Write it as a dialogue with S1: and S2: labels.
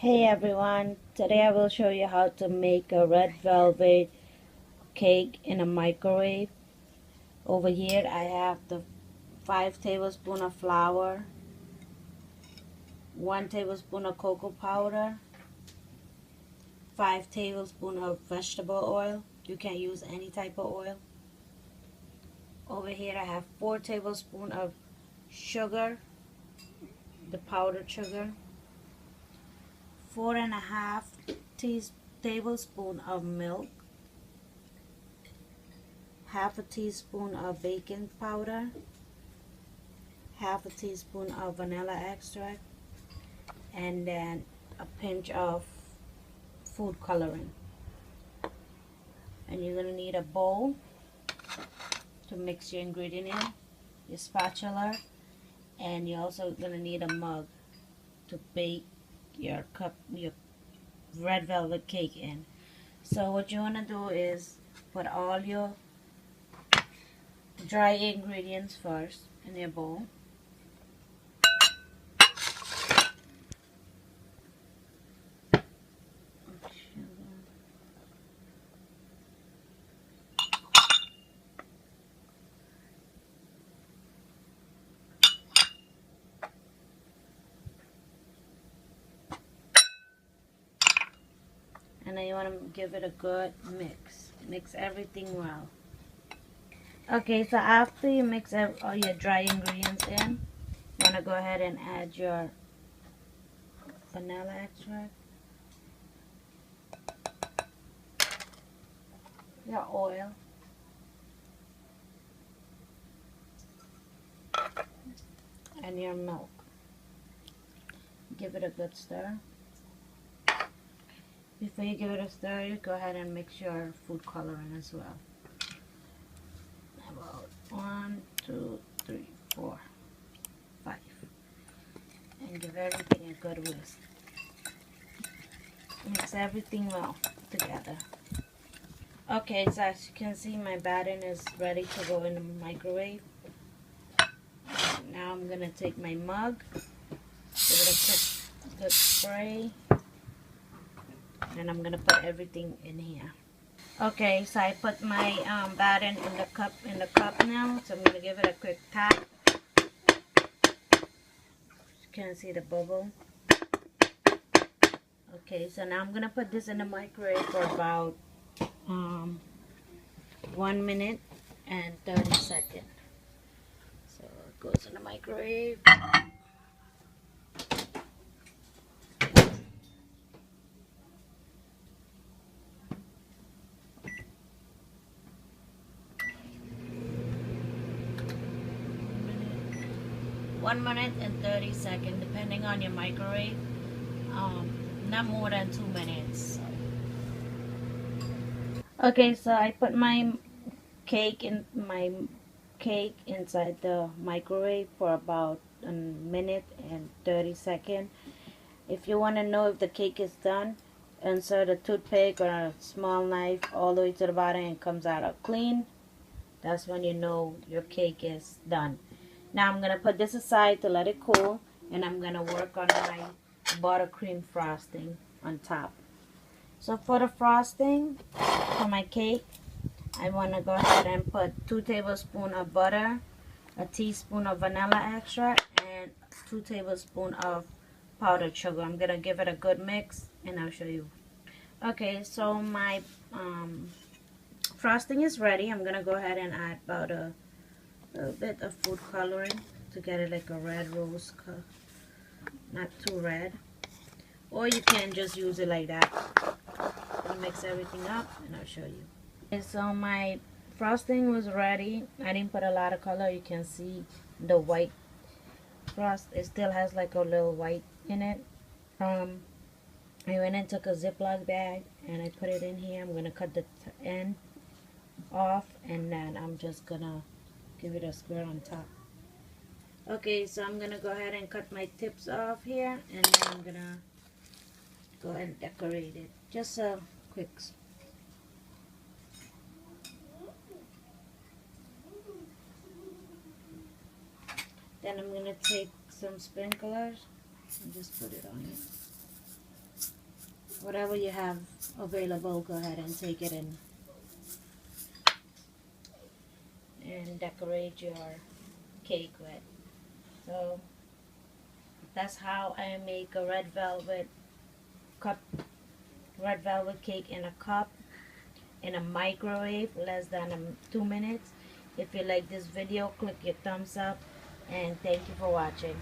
S1: Hey everyone, today I will show you how to make a red velvet cake in a microwave. Over here I have the 5 tablespoons of flour, 1 tablespoon of cocoa powder, 5 tablespoons of vegetable oil. You can use any type of oil. Over here I have 4 tablespoons of sugar, the powdered sugar, 4.5 tablespoons of milk, half a teaspoon of baking powder, half a teaspoon of vanilla extract, and then a pinch of food coloring. And you're going to need a bowl to mix your ingredient in, your spatula, and you're also going to need a mug to bake your red velvet cake in. So what you want to do is put all your dry ingredients first in your bowl. And then you want to give it a good mix. Mix everything well. Okay, so after you mix all your dry ingredients in, you want to go ahead and add your vanilla extract, your oil, and your milk. Give it a good stir. Before you give it a stir, you go ahead and mix your food coloring as well. About 1, 2, 3, 4, 5. And give everything a good whisk. Mix everything well together. Okay, so as you can see, my batter is ready to go in the microwave. Now I'm going to take my mug, give it a good spray, and I'm going to put everything in here. Okay, so I put my batter in the cup now, so I'm going to give it a quick tap. You can see the bubble. Okay, so now I'm going to put this in the microwave for about 1 minute and 30 seconds. So it goes in the microwave. One minute and 30 seconds, depending on your microwave. Not more than 2 minutes. Okay, so I put my cake inside the microwave for about a minute and 30 seconds. If you want to know if the cake is done, insert a toothpick or a small knife all the way to the bottom and it comes out clean. That's when you know your cake is done. Now I'm going to put this aside to let it cool, and I'm going to work on my buttercream frosting on top. So for the frosting for my cake, I want to go ahead and put 2 tablespoons of butter, a teaspoon of vanilla extract, and 2 tablespoons of powdered sugar. I'm going to give it a good mix, and I'll show you. Okay, so my frosting is ready. I'm going to go ahead and add about a little bit of food coloring to get it like a red rose color, not too red. Or you can just use it like that. I'll mix everything up and I'll show you. Okay, so my frosting was ready. I didn't put a lot of color. You can see the white frost. It still has like a little white in it. I went and took a Ziploc bag and I put it in here. I'm gonna cut the end off, and then I'm just gonna give it a square on top. Okay, so I'm gonna go ahead and cut my tips off here, and then I'm gonna go ahead and decorate it. Just a quick. Then I'm gonna take some sprinklers and just put it on it. whatever you have available, go ahead and take it in and decorate your cake with. So that's how I make a red velvet cake in a cup in a microwave less than 2 minutes. If you like this video, click your thumbs up, and thank you for watching.